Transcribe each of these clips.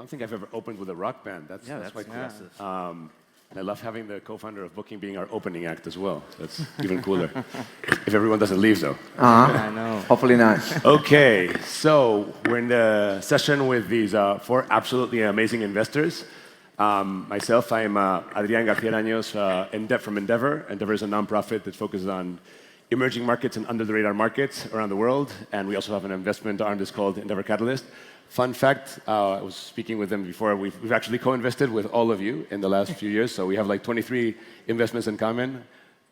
don't think I've ever opened with a rock band. That's quite impressive. And I love having the co-founder of Booking being our opening act as well. That's even cooler. If everyone doesn't leave, though. I know. Hopefully not. Okay, so we're in the session with these 4 absolutely amazing investors. Myself, I'm Adrián García Años from Endeavor. Endeavor is a nonprofit that focuses on emerging markets and under-the-radar markets around the world. And we also have an investment arm that's called Endeavor Catalyst. Fun fact, I was speaking with them before, we've actually co-invested with all of you in the last few years. So we have like 23 investments in common.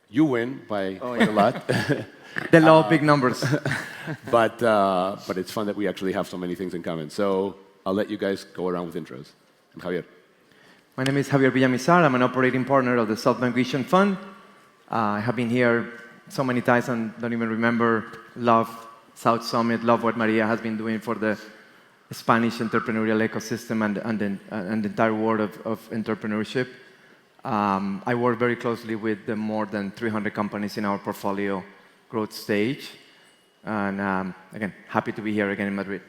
You win by quite a lot. The law of big numbers. but it's fun that we actually have so many things in common. So I'll let you guys go around with intros. And Javier. My name is Javier Villamizar. I'm an operating partner of the SoftBank Vision Fund. I have been here so many times and don't even remember. Love South Summit, love what Maria has been doing for the Spanish entrepreneurial ecosystem and the entire world of entrepreneurship. I work very closely with the more than 300 companies in our portfolio growth stage. And again, happy to be here again in Madrid.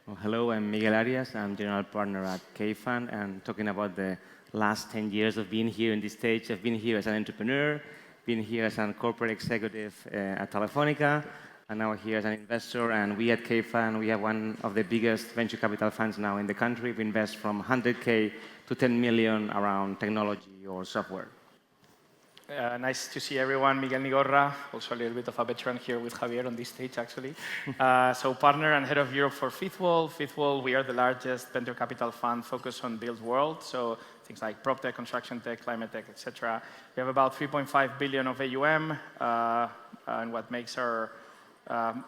Well, hello, I'm Miguel Arias. I'm general partner at K-Fund, and talking about the last 10 years of being here in this stage. I've been here as an entrepreneur, been here as a corporate executive at Telefónica, and now here as an investor. And we at K-Fund, we have one of the biggest venture capital funds now in the country. We invest from 100K to 10 million around technology or software. Nice to see everyone. Miguel Nigorra, also a little bit of a veteran here with Javier on this stage, actually. So partner and head of Europe for Fifth Wall. Fifth Wall, we are the largest venture capital fund focused on built world. So things like prop tech, construction tech, climate tech, etc. We have about 3.5 billion of AUM. And what makes our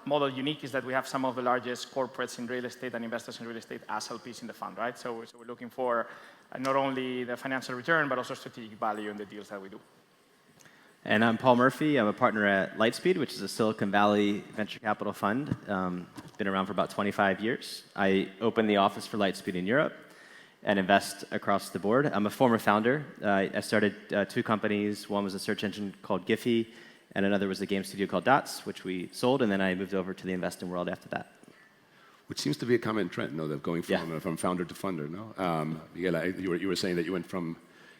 model unique is that we have some of the largest corporates in real estate and investors in real estate as LPs in the fund, right? So we're looking for not only the financial return, but also strategic value in the deals that we do. And I'm Paul Murphy. I'm a partner at Lightspeed, which is a Silicon Valley venture capital fund. Been around for about 25 years. I opened the office for Lightspeed in Europe and invest across the board. I'm a former founder. I started 2 companies. One was a search engine called Giphy, and another was a game studio called Dots, which we sold, and then I moved over to the investing world after that. Which seems to be a common trend, no? That going from founder to funder, no? Miguel, you were saying that you went from...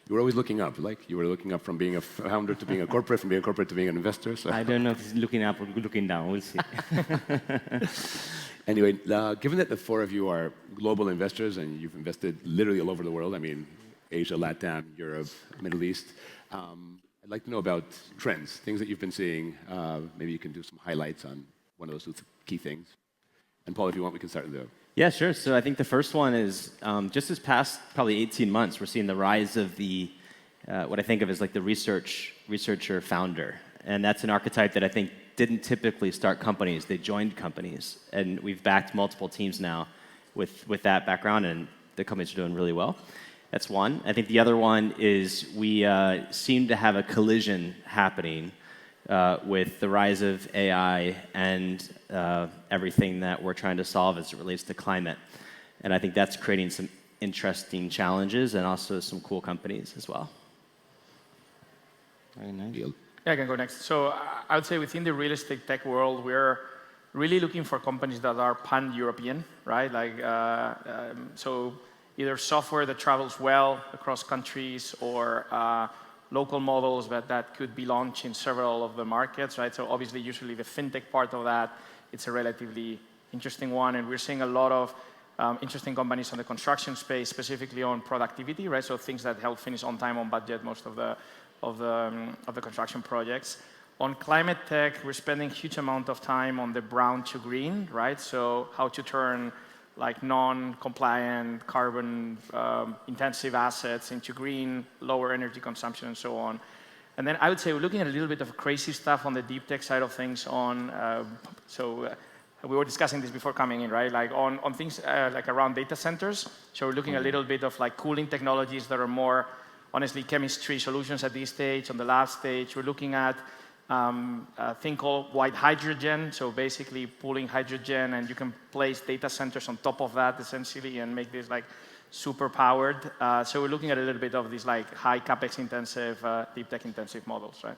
You were always looking up, like you were looking up from being a founder to being a corporate, from being a corporate to being an investor. So. I don't know if it's looking up or looking down. We'll see. Anyway, given that the 4 of you are global investors and you've invested literally all over the world, I mean, Asia, LATAM, Europe, Middle East, I'd like to know about trends, things that you've been seeing. Maybe you can do some highlights on one of those 2 key things. And Paul, if you want, we can start with the... Yeah, sure. So I think the first one is just this past probably 18 months, we're seeing the rise of the, what I think of as like the researcher founder. And that's an archetype that I think didn't typically start companies. They joined companies. And we've backed multiple teams now with that background, and the companies are doing really well. That's one. I think the other one is we seem to have a collision happening with the rise of AI and everything that we're trying to solve as it relates to climate. And I think that's creating some interesting challenges and also some cool companies as well. Very nice. Yeah, I can go next. So I would say within the real estate tech world, we're really looking for companies that are pan-European, right? Like, so either software that travels well across countries or local models that could be launched in several of the markets, right? So obviously, usually the fintech part of that, it's a relatively interesting one. And we're seeing a lot of interesting companies on the construction space, specifically on productivity, right? So things that help finish on time, on budget, most of the construction projects. On climate tech, we're spending a huge amount of time on the brown to green, right? So how to turn like non-compliant, carbon-intensive assets into green, lower energy consumption, and so on. And then I would say we're looking at a little bit of crazy stuff on the deep tech side of things. We were discussing this before coming in, right? Like on things like around data centers. So we're looking a little bit of like cooling technologies that are more, honestly, chemistry solutions at this stage. On the lab stage, we're looking at a thing called white hydrogen. So basically pooling hydrogen, and you can place data centers on top of that essentially and make this like super powered. So we're looking at a little bit of these like high capex intensive, deep tech intensive models, right?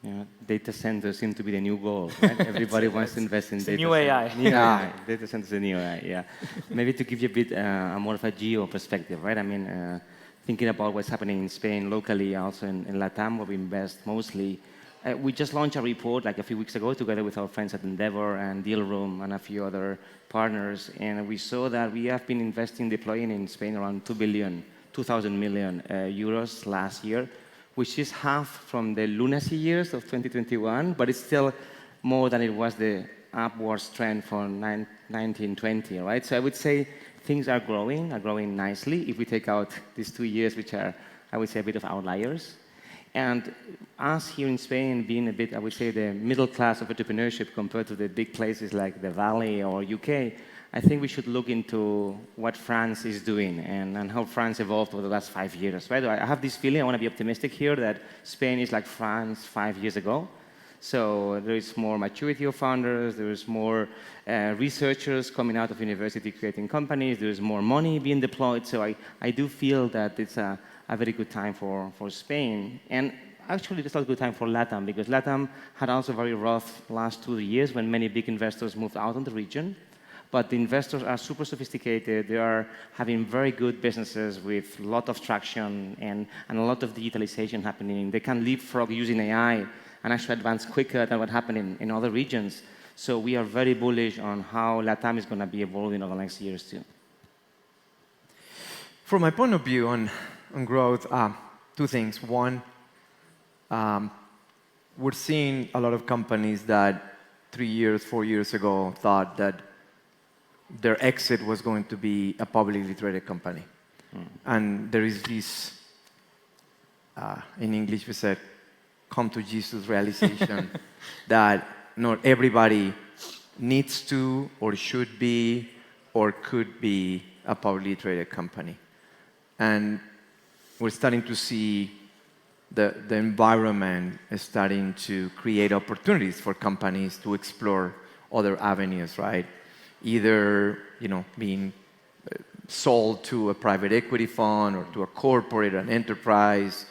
Yeah, data centers seem to be the new goal, right? Everybody wants to invest in data new AI. centers. New AI. Data centers are new AI, yeah. Maybe to give you a bit more of a geo perspective, right? I mean, thinking about what's happening in Spain locally, also in Latam, where we invest mostly. We just launched a report like a few weeks ago together with our friends at Endeavor and Dealroom and a few other partners, and we saw that we have been investing, deploying in Spain around 2,000 million euros last year, which is half from the lunacy years of 2021, but it's still more than it was the upwards trend for 1920, right? So I would say things are growing nicely if we take out these 2 years, which are, I would say, a bit of outliers. And us here in Spain being a bit, I would say, the middle class of entrepreneurship compared to the big places like the Valley or UK, I think we should look into what France is doing and how France evolved over the last 5 years, right? I have this feeling, I want to be optimistic here, that Spain is like France 5 years ago. So there is more maturity of founders, there is more researchers coming out of university creating companies, there is more money being deployed. So I do feel that it's a very good time for Spain. And actually, it's not a good time for LATAM, because LATAM had also very rough last 2 years when many big investors moved out of the region. But the investors are super sophisticated. They are having very good businesses with a lot of traction and a lot of digitalization happening. They can leapfrog using AI and actually advance quicker than what happened in other regions. So we are very bullish on how LATAM is going to be evolving over the next years too. From my point of view on growth, 2 things. One, we're seeing a lot of companies that 3 years, 4 years ago thought that their exit was going to be a publicly traded company. And there is this, in English we said, come to Jesus realization that not everybody needs to or should be or could be a publicly traded company. And we're starting to see the environment is starting to create opportunities for companies to explore other avenues, right? Either being sold to a private equity fund or to a corporate, an enterprise,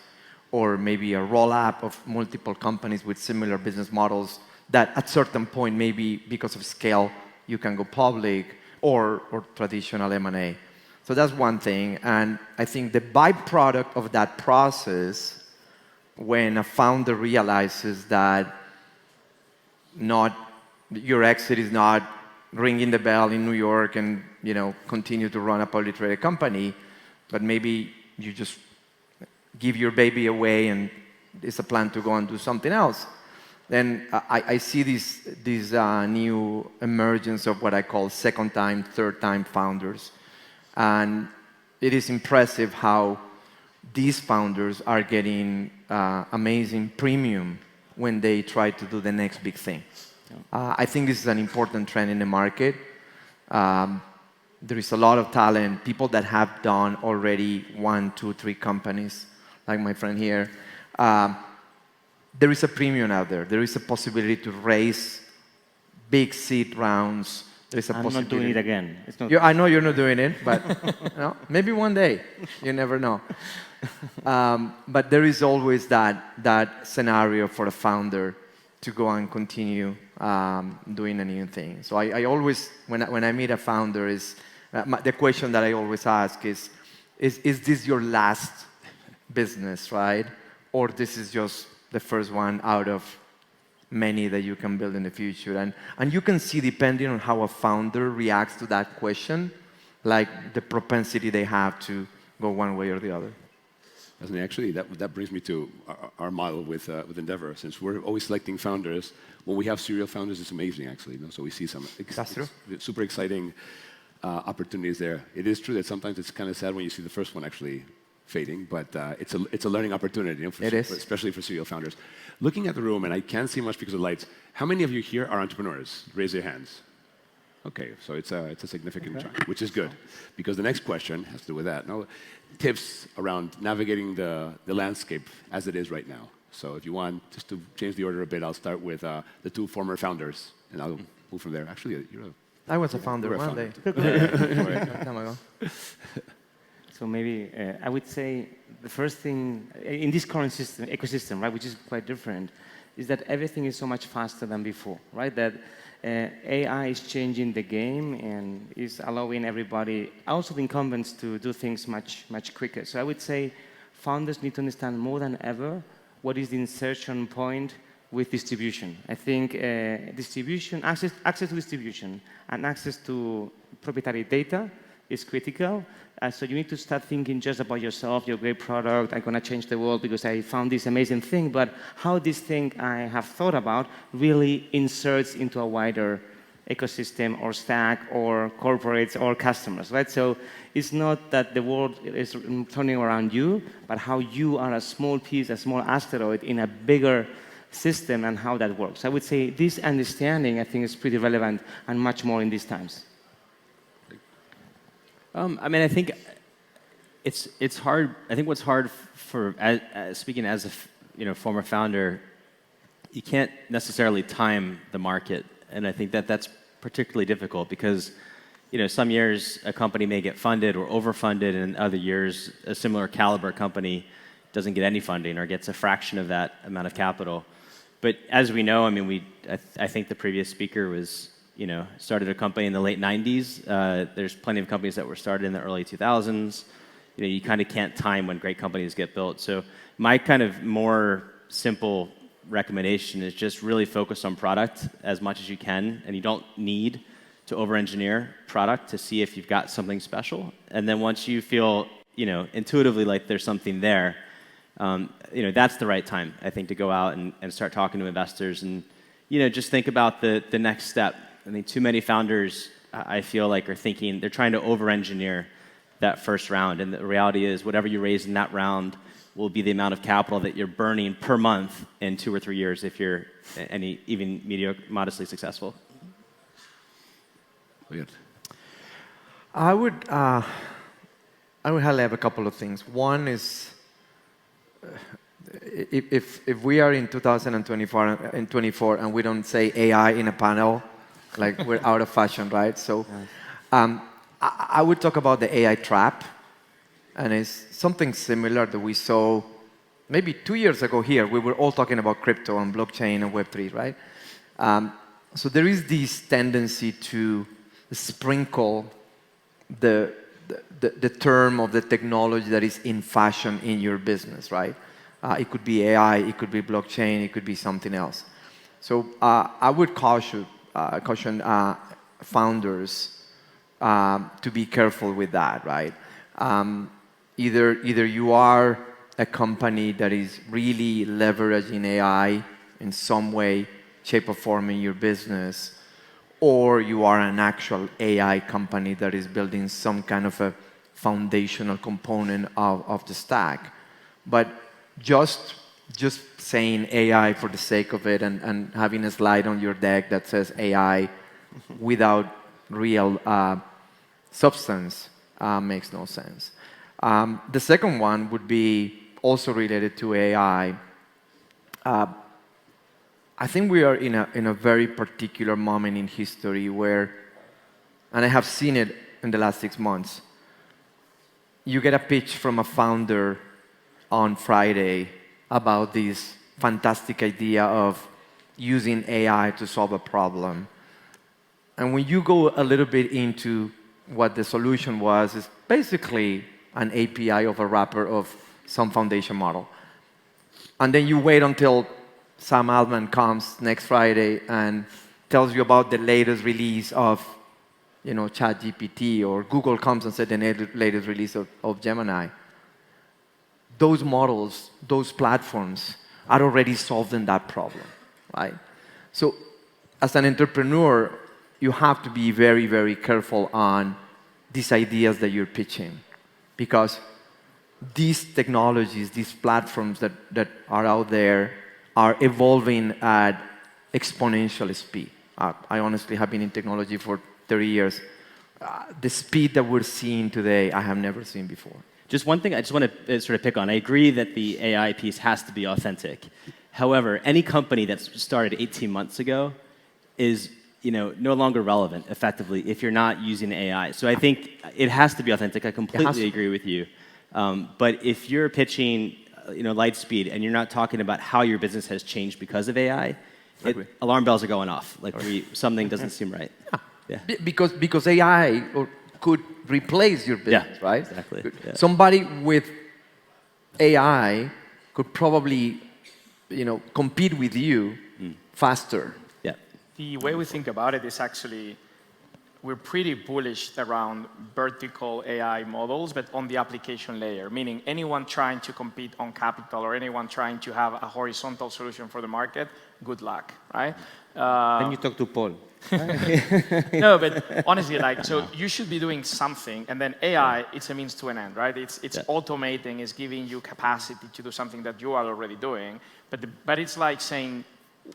or maybe a roll-up of multiple companies with similar business models that at certain point, maybe because of scale, you can go public, or traditional M&A. So that's one thing. And I think the byproduct of that process, when a founder realizes that your exit is not ringing the bell in New York and continue to run a publicly traded company, but maybe you just give your baby away and it's a plan to go and do something else. Then I see this new emergence of what I call second-time, third-time founders. And it is impressive how these founders are getting amazing premium when they try to do the next big thing. I think this is an important trend in the market. There is a lot of talent, people that have done already 1, 2, 3 companies, like my friend here. There is a premium out there. There is a possibility to raise big seed rounds. I'm not doing it again. It's not I know you're not doing it, but maybe one day. You never know. But there is always that scenario for a founder to go and continue doing a new thing. So I always, when I meet a founder, the question that I always ask is this your last business, right? Or this is just the first one out of many that you can build in the future? And you can see, depending on how a founder reacts to that question, like the propensity they have to go one way or the other. Actually, that brings me to our model with Endeavor. Since we're always selecting founders, when we have serial founders, it's amazing, actually. So we see some super exciting opportunities there. It is true that sometimes it's kind of sad when you see the first one actually fading, but it's a learning opportunity, especially for serial founders. Looking at the room, and I can't see much because of the lights, how many of you here are entrepreneurs? Raise your hands. Okay, so it's a significant chunk, which is good, because the next question has to do with that. Now, tips around navigating the landscape as it is right now. So if you want, just to change the order a bit, I'll start with the 2 former founders, and I'll move from there. Actually, I was a founder one day. Long time ago. So maybe I would say the first thing in this current ecosystem, right, which is quite different. is that everything is so much faster than before, right? That AI is changing the game and is allowing everybody, also the incumbents, to do things much, much quicker. So I would say founders need to understand more than ever what is the insertion point with distribution. I think distribution, access to distribution and access to proprietary data is critical. So you need to start thinking just about yourself, your great product, I'm going to change the world because I found this amazing thing, but how this thing I have thought about really inserts into a wider ecosystem or stack or corporates or customers, right? So it's not that the world is turning around you, but how you are a small piece, a small asteroid in a bigger system and how that works. I would say this understanding, I think, is pretty relevant and much more in these times. I mean, I think it's hard. I think what's hard for speaking as a former founder, you can't necessarily time the market, and I think that that's particularly difficult because some years a company may get funded or overfunded, and other years a similar caliber company doesn't get any funding or gets a fraction of that amount of capital. But as we know, I mean, I think the previous speaker was. Started a company in the late 90s. There's plenty of companies that were started in the early 2000s. You kind of can't time when great companies get built. So my kind of more simple recommendation is just really focus on product as much as you can, and you don't need to over-engineer product to see if you've got something special. And then once you feel, intuitively like there's something there, that's the right time, I think, to go out and start talking to investors and, just think about the next step. I mean, too many founders, I feel like, are thinking they're trying to over-engineer that first round. And the reality is, whatever you raise in that round will be the amount of capital that you're burning per month in 2 or 3 years if you're even modestly successful. Weird. I would highlight a couple of things. One is, if we are in 2024 and we don't say AI in a panel, like we're out of fashion, right? So I would talk about the AI trap, and it's something similar that we saw maybe 2 years ago here. We were all talking about crypto and blockchain and Web3, right? So there is this tendency to sprinkle the term of the technology that is in fashion in your business, right? It could be AI, it could be blockchain, it could be something else. So I would caution founders to be careful with that, right? Either you are a company that is really leveraging AI in some way, shape, or form in your business, or you are an actual AI company that is building some kind of a foundational component of the stack. But just saying AI for the sake of it and having a slide on your deck that says AI without real substance makes no sense. The second one would be also related to AI. I think we are in a very particular moment in history where, and I have seen it in the last 6 months, you get a pitch from a founder on Friday about this fantastic idea of using AI to solve a problem. And when you go a little bit into what the solution was, it's basically an API of a wrapper of some foundation model. And then you wait until Sam Altman comes next Friday and tells you about the latest release of ChatGPT, or Google comes and said the latest release of Gemini. Those models, those platforms are already solving that problem, right? So as an entrepreneur, you have to be very, very careful on these ideas that you're pitching, because these technologies, these platforms that are out there are evolving at exponential speed. I honestly have been in technology for 30 years. The speed that we're seeing today, I have never seen before. Just one thing I just want to sort of pick on. I agree that the AI piece has to be authentic. However, any company that's started 18 months ago is no longer relevant, effectively, if you're not using AI. So I think it has to be authentic. I completely agree with you. But if you're pitching light speed, and you're not talking about how your business has changed because of AI, alarm bells are going off. Like something doesn't seem right. Yeah. Because AI could replace your business, Yeah, right? exactly. Yeah. Somebody with AI could probably, compete with you faster. Yeah. The way we think about it is actually we're pretty bullish around vertical AI models, but on the application layer, meaning anyone trying to compete on capital or anyone trying to have a horizontal solution for the market, good luck, right? Then you talk to Paul. No, but honestly, so you should be doing something, and then AI, it's a means to an end, right? It's automating, it's giving you capacity to do something that you are already doing, but it's like saying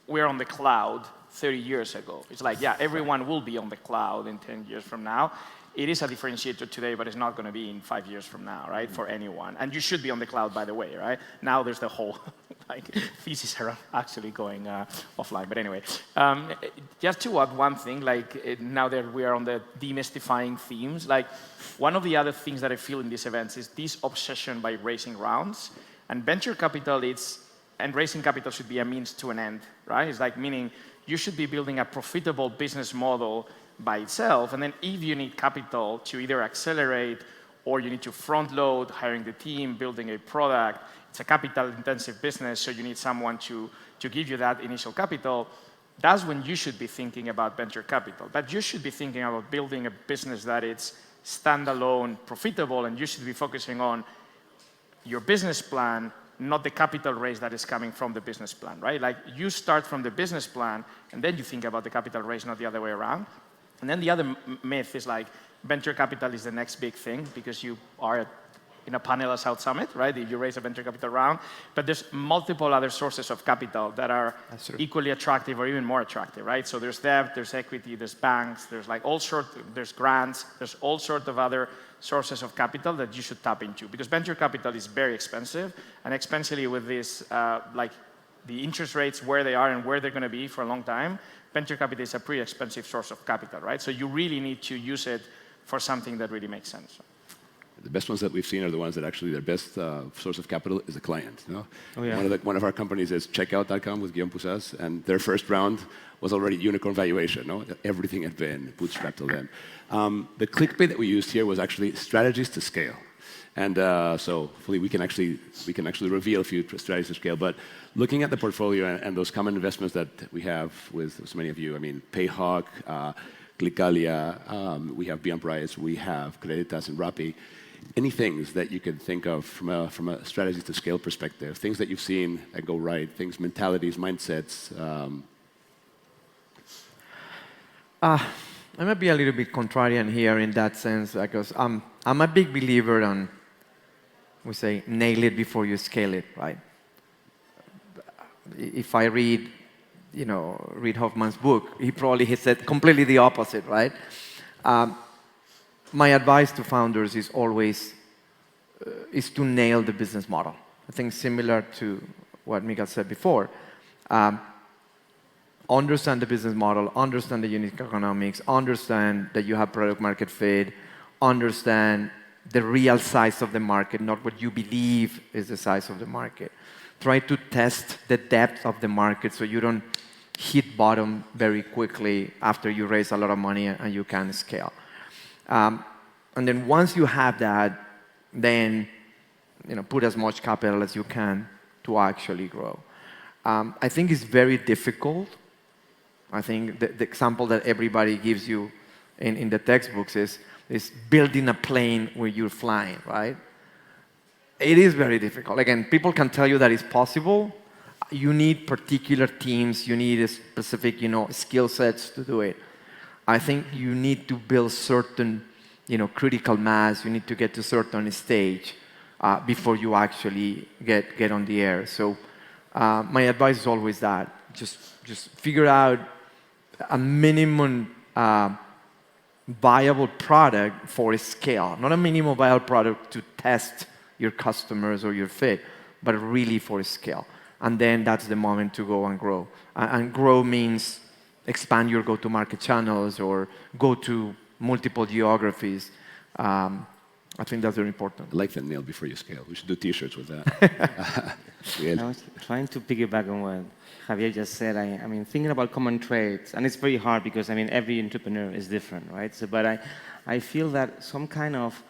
we're on the cloud 30 years ago. It's like, yeah, everyone will be on the cloud in 10 years from now. It is a differentiator today, but it's not going to be in 5 years from now, right, for anyone. And you should be on the cloud, by the way, right? Now there's the whole thesis around actually going offline. But anyway, just to add one thing, now that we are on the demystifying themes, one of the other things that I feel in these events is this obsession by raising rounds. And venture capital, and raising capital should be a means to an end, right? It's meaning you should be building a profitable business model by itself, and then if you need capital to either accelerate or you need to front load, hiring the team, building a product, it's a capital intensive business, so you need someone to give you that initial capital, that's when you should be thinking about venture capital. But you should be thinking about building a business that it's standalone, profitable, and you should be focusing on your business plan, not the capital raise that is coming from the business plan, right? You start from the business plan, and then you think about the capital raise, not the other way around. And then the other myth is venture capital is the next big thing because you are in a panel at South Summit, right? You raise a venture capital round, but there's multiple other sources of capital that are equally attractive or even more attractive, right? So there's debt, there's equity, there's banks, there's there's grants, there's all sorts of other sources of capital that you should tap into because venture capital is very expensive, and especially with this, the interest rates where they are and where they're going to be for a long time, venture capital is a pretty expensive source of capital, right? So you really need to use it for something that really makes sense. The best ones that we've seen are the ones that actually their best source of capital is a client. Oh, yeah. One of our companies is Checkout.com with Guillaume Poussas, and their first round was already unicorn valuation. Everything had been bootstrapped till then. The clickbait that we used here was actually strategies to scale. And so hopefully we can actually reveal a few strategies to scale. But looking at the portfolio and those common investments that we have with so many of you, I mean, Payhawk, Clicalia, we have Beyond Price, we have Creditas and Rappi. Any things that you could think of from a strategy to scale perspective, things that you've seen that go right, things, mentalities, mindsets? I might be a little bit contrarian here in that sense because I'm a big believer on, we say, nail it before you scale it, right? If I read Hoffman's book, he probably said completely the opposite, right? My advice to founders is always is to nail the business model. I think similar to what Miguel said before. Understand the business model, understand the unit economics, understand that you have product market fit, understand the real size of the market, not what you believe is the size of the market. Try to test the depth of the market so you don't hit bottom very quickly after you raise a lot of money and you can scale. And then once you have that, then put as much capital as you can to actually grow. I think it's very difficult. I think the example that everybody gives you in the textbooks is building a plane where you're flying, right? It is very difficult. Again, people can tell you that it's possible. You need particular teams. You need a specific, skill sets to do it. I think you need to build certain, critical mass. You need to get to a certain stage before you actually get on the air. So my advice is always that. Just figure out a minimum viable product for a scale. Not a minimum viable product to test your customers or your fit, but really for a scale. And then that's the moment to go and grow. And grow means expand your go-to-market channels or go to multiple geographies. I think that's very important. I like that, nail before you scale. We should do T-shirts with that. I was trying to piggyback on what Javier just said. I mean, thinking about common traits, and it's very hard because, I mean, every entrepreneur is different, right? So, but I feel that some kind of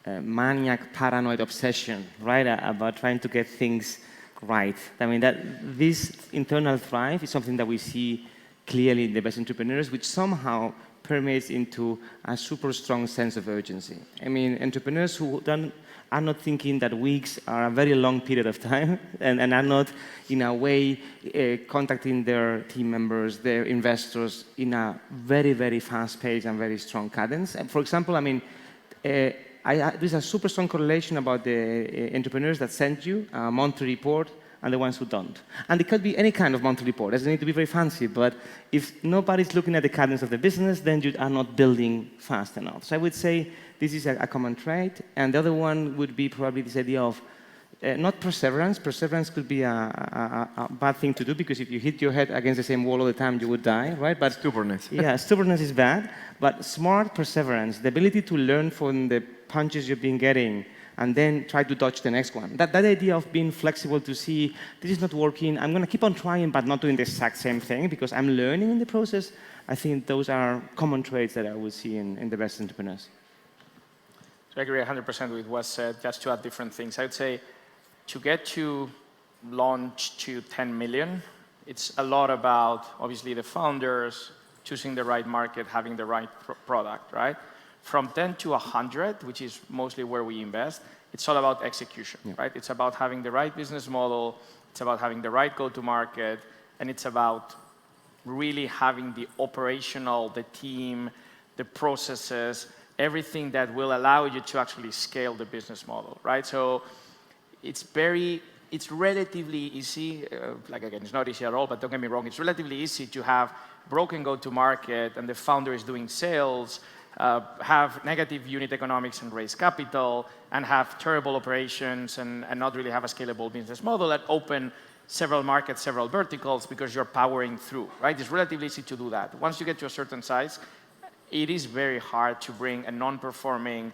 maniac, paranoid obsession, right, about trying to get things right. I mean, that this internal drive is something that we see clearly in the best entrepreneurs, which somehow permeates into a super strong sense of urgency. I mean, entrepreneurs who are not thinking that weeks are a very long period of time and are not, in a way, contacting their team members, their investors in a very, very fast pace and very strong cadence. And for example, I mean, there's a super strong correlation about the entrepreneurs that send you a monthly report and the ones who don't. And it could be any kind of monthly report. It doesn't need to be very fancy, but if nobody's looking at the cadence of the business, then you are not building fast enough. So I would say this is a common trait. And the other one would be probably this idea of not perseverance. Perseverance could be a bad thing to do because if you hit your head against the same wall all the time, you would die, right? But Stubbornness. yeah, stubbornness is bad, but smart perseverance, the ability to learn from the punches you've been getting and then try to dodge the next one. That idea of being flexible to see, this is not working, I'm going to keep on trying but not doing the exact same thing because I'm learning in the process, I think those are common traits that I would see in the best entrepreneurs. So I agree 100% with what said, just to add different things. I would say to get to launch to 10 million, it's a lot about, obviously, the founders, choosing the right market, having the right product, right? From 10 to 100, which is mostly where we invest, it's all about execution, right? It's about having the right business model, it's about having the right go-to-market, and it's about really having the operational, the team, the processes, everything that will allow you to actually scale the business model, right? So it's relatively easy, like again, it's not easy at all, but don't get me wrong, it's relatively easy to have broken go-to-market and the founder is doing sales, have negative unit economics and raise capital, and have terrible operations and not really have a scalable business model that open several markets, several verticals because you're powering through, right? It's relatively easy to do that. Once you get to a certain size, it is very hard to bring a non-performing,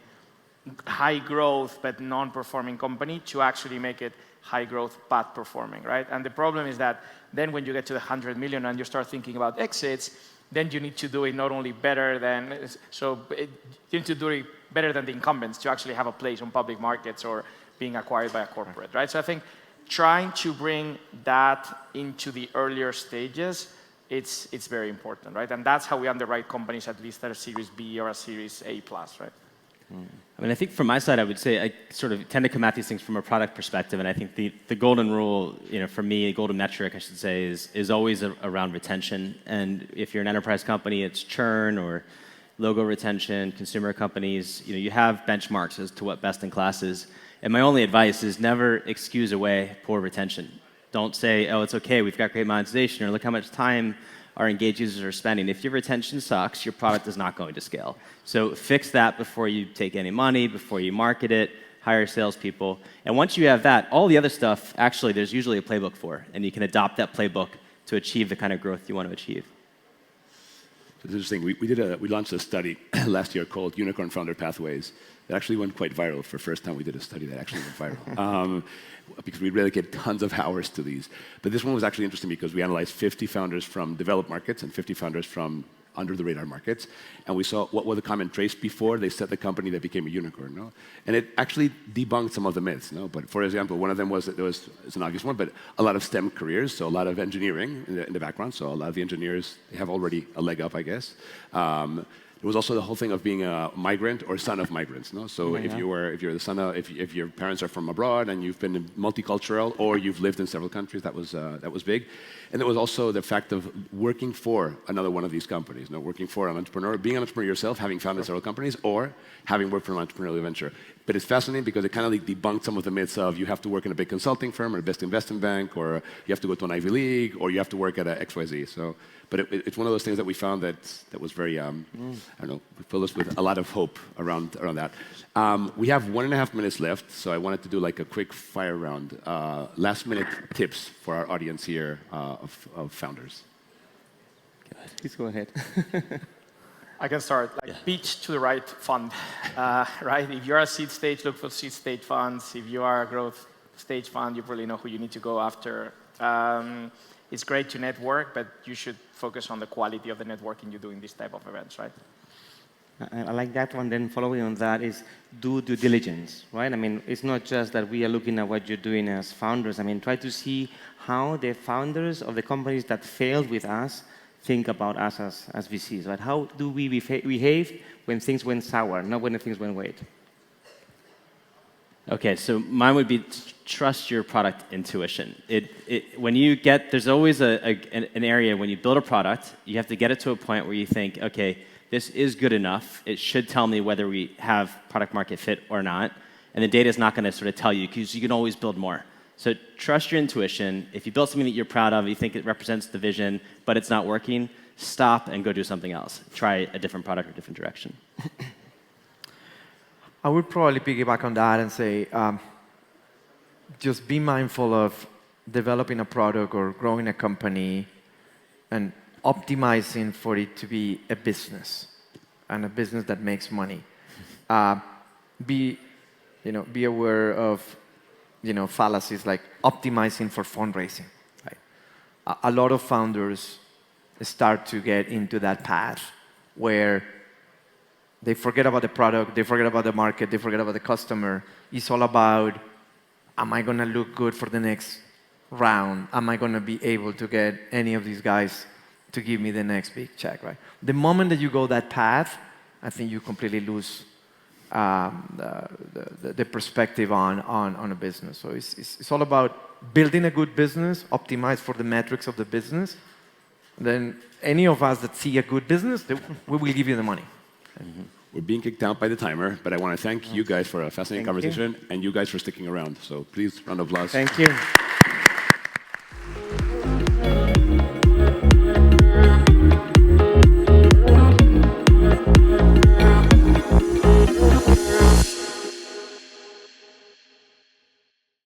high growth but non-performing company to actually make it high growth but performing, right? And the problem is that then when you get to the 100 million and you start thinking about exits, then you need to do it not only better than, you need to do it better than the incumbents to actually have a place on public markets or being acquired by a corporate, right? So I think trying to bring that into the earlier stages, it's very important, right? And that's how we underwrite companies, at least at a Series B or a Series A+, right? I mean, I think from my side, I would say I sort of tend to come at these things from a product perspective, and I think the golden rule, for me, a golden metric, I should say, is always around retention. And if you're an enterprise company, it's churn or logo retention. Consumer companies, you have benchmarks as to what best in class is. And my only advice is never excuse away poor retention. Don't say, oh, it's okay, we've got great monetization, or look how much time our engaged users are spending. If your retention sucks, your product is not going to scale. So fix that before you take any money, before you market it, hire salespeople. And once you have that, all the other stuff, actually, there's usually a playbook for, and you can adopt that playbook to achieve the kind of growth you want to achieve. It's interesting. We launched a study last year called Unicorn Founder Pathways. It actually went quite viral for the first time we did a study that actually went viral. Because we really get tons of hours to these. But this one was actually interesting because we analyzed 50 founders from developed markets and 50 founders from under-the-radar markets. And we saw what were the common traits before they set the company that became a unicorn. No? And it actually debunked some of the myths. No? But for example, one of them was that it's an obvious one, but a lot of STEM careers, so a lot of engineering in the background. So a lot of the engineers, they have already a leg up, I guess. There was also the whole thing of being a migrant or son of migrants. No? So if you're the son of, if your parents are from abroad and you've been multicultural or you've lived in several countries, that was big. And there was also the fact of working for another one of these companies. Working for an entrepreneur, being an entrepreneur yourself, having founded several companies, or having worked for an entrepreneurial venture. But it's fascinating because it kind of like debunked some of the myths of you have to work in a big consulting firm or a best investment bank, or you have to go to an Ivy League, or you have to work at a XYZ. So, but it's one of those things that we found that was very, I don't know, filled us with a lot of hope around that. We have 1.5 minutes left, so I wanted to do like a quick fire round. Last minute tips for our audience here of founders. Please go ahead. I can start. Pitch to the right fund, right? If you're a seed stage, look for seed stage funds. If you are a growth stage fund, you probably know who you need to go after. It's great to network, but you should focus on the quality of the networking you do in this type of events, right? I like that one. Then following on that is do due diligence, right? I mean, it's not just that we are looking at what you're doing as founders. I mean, try to see how the founders of the companies that failed with us think about us as VCs, right? How do we behave when things went sour, not when things went great? Okay, so mine would be trust your product intuition. When you get, there's always an area when you build a product, you have to get it to a point where you think, okay, this is good enough. It should tell me whether we have product market fit or not. And the data is not going to sort of tell you because you can always build more. So trust your intuition. If you build something that you're proud of, you think it represents the vision, but it's not working, stop and go do something else. Try a different product or different direction. I would probably piggyback on that and say, just be mindful of developing a product or growing a company and optimizing for it to be a business and a business that makes money. Be aware of, fallacies like optimizing for fundraising. Right? A lot of founders start to get into that path where they forget about the product, they forget about the market, they forget about the customer. It's all about, am I going to look good for the next round? Am I going to be able to get any of these guys to give me the next big check, right? The moment that you go that path, I think you completely lose the perspective on a business. So it's all about building a good business, optimize for the metrics of the business. Then any of us that see a good business, we will give you the money. Mm-hmm. We're being kicked out by the timer, but I want to thank you guys for a fascinating conversation and you guys for sticking around. So please, round of applause. Thank you.